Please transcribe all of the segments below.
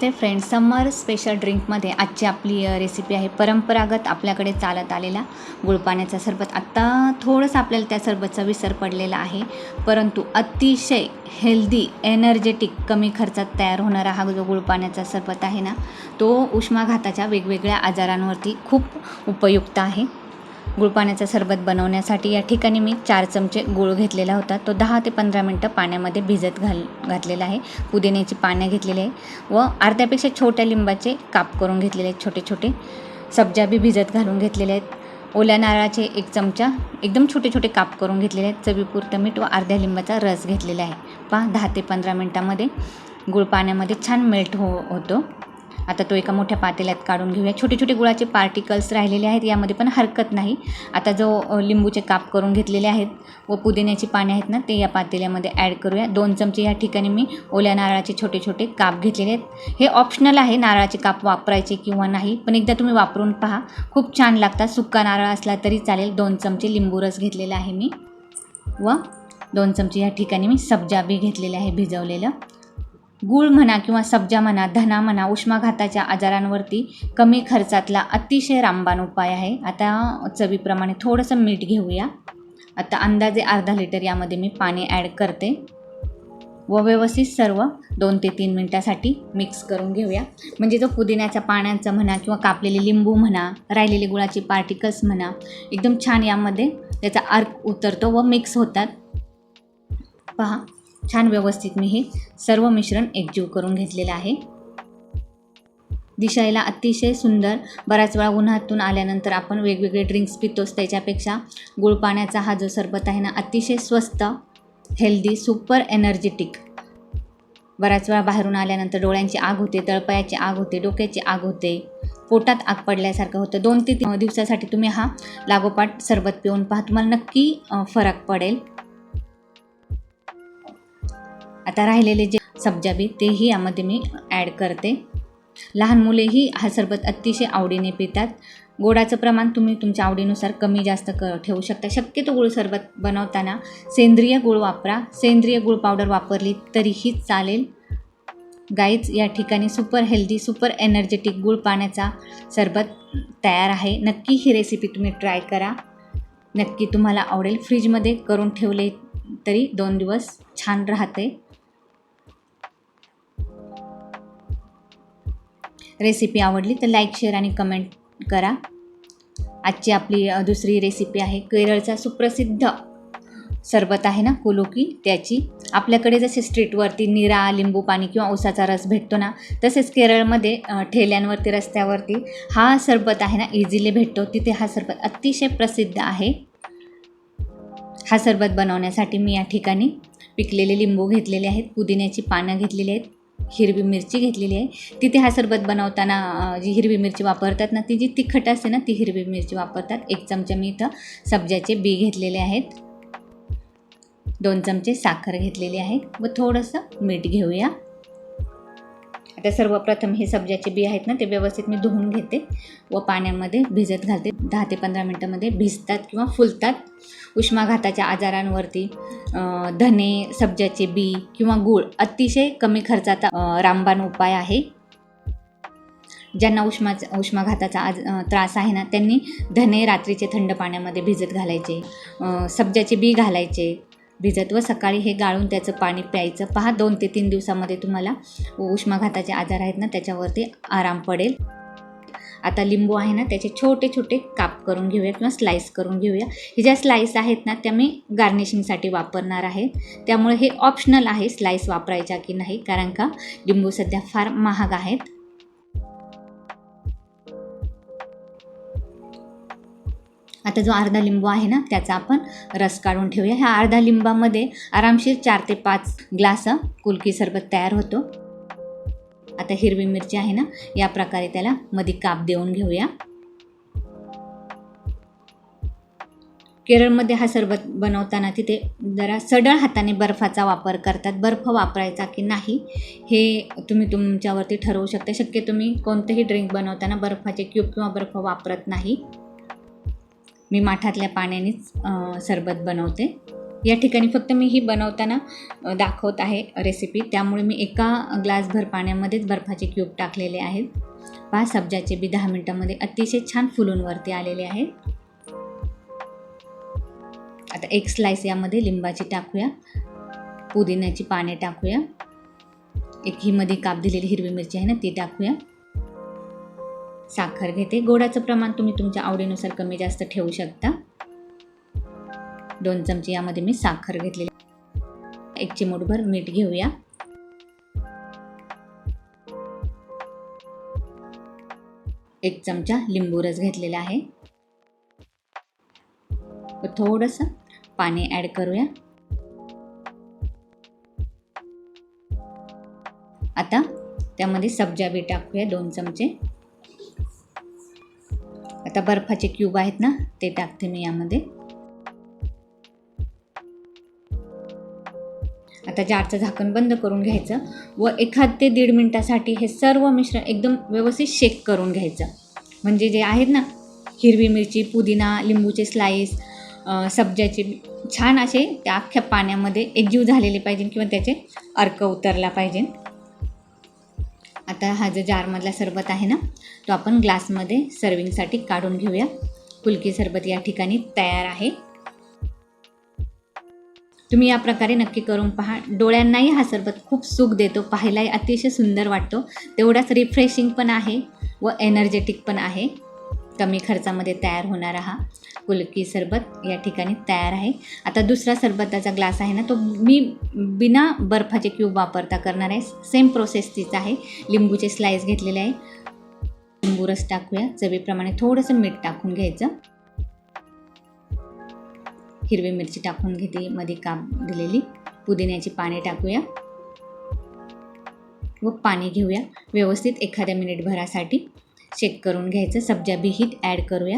नमस्ते friends, समर special ड्रिंकमध्ये आजची आपली recipe आहे परंपरागत आपल्याकडे चालत आलेला गुळपाण्याचा सरबत. आत्ता थोडंसं आपल्याला त्या सरबतचा विसर पडलेला आहे, परंतु अतिशय हेल्दी, एनर्जेटिक, कमी खर्चात तयार होणारा हा जो गुळपाण्याचा सरबत आहे ना, तो उष्माघाताच्या वेगवेगळ्या आजारांवरती खूप उपयुक्त आहे. गुळपाण्याचा सरबत बनवण्यासाठी या ठिकाणी मी 4 चमचे गूळ घेतलेला होता. तो 10 ते 15 मिनटं पाण्यामध्ये भिजत घातलेला आहे. पुदिन्याची पानं घेतलेली आहे व अर्ध्यापेक्षा छोट्या लिंबाचे काप करून घेतलेले आहेत छोटे छोटे. सब्जा बी भिजत घालून घेतलेले आहेत. ओल्या नारळाचे 1 चमचा एकदम छोटे छोटे काप करून घेतलेले आहेत. चवीपुरतं मीठ व अर्ध्या लिंबाचा रस घेतलेला आहे. 10 ते 15 मिनटामध्ये गूळ पाण्यामध्ये छान मेल्ट होतो. आता तो एका मोठ्या पातेल्यात काढून घेऊया. छोटे छोटे गुळाचे पार्टिकल्स राहिलेले आहेत, यामध्ये पण हरकत नाही. आता जो लिंबूचे काप करून घेतलेले आहेत व पुदिन्याची पाने आहेत ना, ते या पातेल्यामध्ये ॲड करूया. 2 चमचे या ठिकाणी मी ओल्या नारळाचे छोटे छोटे काप घेतलेले आहेत. हे ऑप्शनल आहे नारळाचे काप वापरायचे किंवा नाही, पण एकदा तुम्ही वापरून पहा, खूप छान लागतात. सुका नारळ असला तरी चालेल. 2 चमचे लिंबू रस घेतलेला आहे मी व 2 चमचे या ठिकाणी मी सब्जा बी घेतलेलं आहे भिजवलेलं. गूळ म्हणा किंवा सब्जा म्हणा, धना म्हणा, उष्माघाताच्या आजारांवरती कमी खर्चातला अतिशय रामबाण उपाय आहे. आता चवीप्रमाणे थोडंसं मीठ घेऊया. आता अंदाजे अर्धा लिटर यामध्ये मी पाणी ॲड करते व व्यवस्थित सर्व 2 ते 3 मिनटासाठी मिक्स करून घेऊया. म्हणजे जो पुदिन्याच्या पाण्याचा म्हणा किंवा कापलेले लिंबू म्हणा, राहिलेले गुळाचे पार्टिकल्स म्हणा, एकदम छान यामध्ये त्याचा अर्क उतरतो व मिक्स होतात. पहा, छान व्यवस्थित मी हे सर्व मिश्रण एकजीव करून घेतलेलं आहे. दिसायला अतिशय सुंदर. बऱ्याच वेळा उन्हातून आल्यानंतर आपण वेगवेगळे ड्रिंक्स पितोच, त्याच्यापेक्षा गुळपाण्याचा हा जो सरबत आहे ना, अतिशय स्वस्त, हेल्दी, सुपर एनर्जेटिक. बऱ्याच वेळा बाहेरून आल्यानंतर डोळ्यांची आग होते, तळपायाची आग होते, डोक्याची आग होते, पोटात आग पडल्यासारखं होतं. 2 ते 3 दिवसासाठी तुम्ही हा लागोपाठ सरबत पिऊन पहा, तुम्हाला नक्की फरक पडेल. आता राहिलेले जे सब्जा बी तेही यामध्ये मी ॲड करते. लहान मुलेही हा सरबत अतिशय आवडीने पितात. गोडाचं प्रमाण तुम्ही तुमच्या आवडीनुसार कमी जास्त ठेवू शकता. शक्यतो गूळ सरबत बनवताना सेंद्रिय गूळ वापरा. सेंद्रिय गूळ पावडर वापरली तरीही चालेल. गाईज, या ठिकाणी सुपर हेल्दी, सुपर एनर्जेटिक गूळ पाण्याचा सरबत तयार आहे. नक्की ही रेसिपी तुम्ही ट्राय करा. नक्की तुम्हाला आवडेल. फ्रीजमध्ये करून ठेवले तरी 2 दिवस छान राहते. रेसिपी आवडली तर लाईक, शेअर आणि कमेंट करा. आजची आपली दुसरी रेसिपी आहे केरळचा सुप्रसिद्ध सरबत आहे ना, कुलुकी, त्याची. आपल्याकडे जसे स्ट्रीटवरती नीरा, लिंबू पाणी किंवा उसाचा रस भेटतो ना, तसेच केरळमध्ये ठेल्यांवरती, रस्त्यावरती हा सरबत आहे ना, इझिली भेटतो. तिथे हा सरबत अतिशय प्रसिद्ध आहे. हा सरबत बनवण्यासाठी मी या ठिकाणी पिकलेले लिंबू घेतलेले आहेत, पुदिन्याची पानं घेतलेली आहेत, हिरवी मिरची घेतलेली आहे. तिथे हा सरबत बनवताना जी हिरवी मिरची वापरतात ना, ती जी तिखट असते ना, ती हिरवी मिरची वापरतात. 1 चमचा मी इथं सब्जाचे बी घेतलेले आहेत. 2 चमचे साखर घेतलेली आहे व थोडंसं मीठ घेऊया. आता सर्वप्रथम हे सब्जाचे बी आहेत ना, ते व्यवस्थित मी धुवून घेते व पाण्यामध्ये भिजत घालते. 10 ते 15 मिनटामध्ये भिजतात किंवा फुलतात. उष्माघाताच्या आजारांवरती धने, सब्जाचे बी किंवा गूळ अतिशय कमी खर्चाचा रामबाण उपाय आहे. ज्यांना उष्माघाताचा त्रास आहे ना, त्यांनी धने रात्रीचे थंड पाण्यामध्ये भिजत घालायचे, सब्जाचे बी घालायचे भिजत व सकाळी हे गाळून त्याचं पाणी प्यायचं. पहा, 2 ते 3 दिवसामध्ये तुम्हाला उष्माघाताचे आजार आहेत ना, त्याच्यावरती आराम पडेल. आता लिंबू आहे ना, त्याचे छोटे छोटे काप करून घेऊया किंवा स्लाईस करून घेऊया. हे ज्या स्लाईस आहेत ना, त्या मी गार्निशिंगसाठी वापरणार आहे. त्यामुळे हे ऑप्शनल आहे स्लाईस वापरायच्या की नाही, कारण का लिंबू सध्या फार महाग आहेत. आता जो अर्धा लिंबू आहे ना, त्याचा आपण रस काढून ठेवूया. ह्या अर्धा लिंबामध्ये आरामशीर 4 ते 5 ग्लास कुलकी सरबत तयार होतो. आता हिरवी मिरची आहे ना, या प्रकारे त्याला मध्ये काप देऊन घेऊया. केरळमध्ये हा सरबत बनवताना तिथे जरा सढळ हाताने बर्फाचा वापर करतात. बर्फ वापरायचा की नाही हे तुम्ही तुमच्यावरती ठरवू शकता. शक्यतो मी कोणतेही ड्रिंक बनवताना बर्फाचे क्यूब किंवा बर्फ वापरत नाही. मी माठातल्या पाण्यानेच सरबत बनवते. या ठिकाणी फक्त मी ही बनवताना दाखवत आहे रेसिपी, त्यामुळे मी एका ग्लासभर पाण्यामध्येच बर्फाचे क्यूब टाकलेले आहेत. पहा सब्जाचे बी 10 मिनिटांमध्ये अतिशय छान फुलून वरती आलेले आहेत. आता एक स्लाइस यामध्ये लिंबाची टाकूया, पुदिन्याची पाने टाकूया, एक ही मध्ये काप दिलेली हिरवी मिरची आहे ना ती टाकूया. साखर घेते, गोडाचं प्रमाण तुम्ही तुमच्या आवडीनुसार कमी जास्त ठेवू शकता. 2 चमचे यामध्ये मी साखर घेतलेली, 1 चिमूटभर मीठ घेऊया. एक चमचा लिंबू रस घेतलेला आहे. थोडंसं पाणी ॲड करूया. आता त्यामध्ये सब्जा बी टाकूया 2 चमचे. आता बर्फाचे क्यूब आहेत ना ते टाकते मी यामध्ये. आता जारचं झाकण बंद करून घ्यायचं व 1 ते 1.5 मिनिटासाठी हे सर्व मिश्रण एकदम व्यवस्थित शेक करून घ्यायचं. म्हणजे जे आहेत ना हिरवी मिरची, पुदिना, लिंबूचे स्लाईस, सब्जाचे छान असे त्या अख्ख्या पाण्यामध्ये एकजीव झालेले पाहिजे किंवा त्याचे अर्क उतरला पाहिजे. आता हा जो जारमधला सरबत आहे ना तो आपण ग्लासमध्ये सर्विंगसाठी काढून घेऊया. कुल्फी सरबत या ठिकाणी तयार आहे. तुम्ही या प्रकारे नक्की करून पहा. डोळ्यांनाही हा सरबत खूप सुख देतो, पाहायलाही अतिशय सुंदर वाटतो, तेवढाच रिफ्रेशिंग पण आहे व एनर्जेटिक पण आहे. कमी खर्चामध्ये तयार होणारा हा कुल्फी सरबत या ठिकाणी तयार आहे. आता दुसरा सरबताचा ग्लास आहे ना तो मी बिना बर्फाचे क्यूब वापरता करणार आहे. सेम प्रोसेस तीच आहे. लिंबूचे स्लाइस घेतलेले आहे, लिंबू रस टाकूया, चवीप्रमाणे थोडंसं मीठ टाकून घ्यायचं, हिरवी मिरची टाकून घेते मध्ये काप दिलेली, पुदिन्याची पाने टाकूया व पाणी घेऊया. व्यवस्थित 1 मिनिटभरासाठी शेक करून घ्यायचं. सब्जा बी हीट ॲड करूया,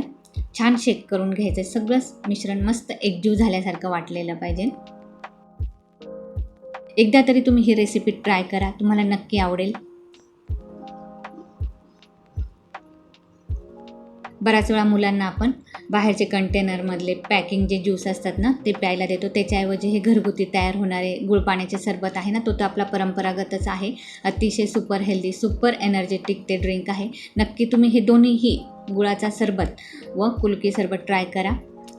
छान शेक करून घ्यायचं. सगळं मिश्रण मस्त एकजीव झाल्यासारखं वाटलेलं पाहिजे. एकदा तरी तुम्ही ही रेसिपी ट्राय करा, तुम्हाला नक्की आवडेल. बऱ्याच वेळा मुलांना आपण बाहेरचे कंटेनरमधले पॅकिंग जे ज्यूस असतात ना ते प्यायला देतो, त्याच्याऐवजी हे घरगुती तयार होणारे गुळपाण्याचे सरबत आहे ना तो तर आपला परंपरागतच आहे. अतिशय सुपर हेल्दी, सुपर एनर्जेटिक ते ड्रिंक आहे. नक्की तुम्ही हे दोन्हीही गुळाचा सरबत व कुल्फी सरबत ट्राय करा,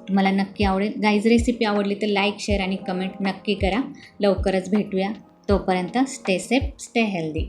तुम्हाला नक्की आवडेल. गाईज रेसिपी आवडली तर लाईक, शेअर आणि कमेंट नक्की करा. लवकरच भेटूया, तोपर्यंत स्टे सेफ, स्टे हेल्दी.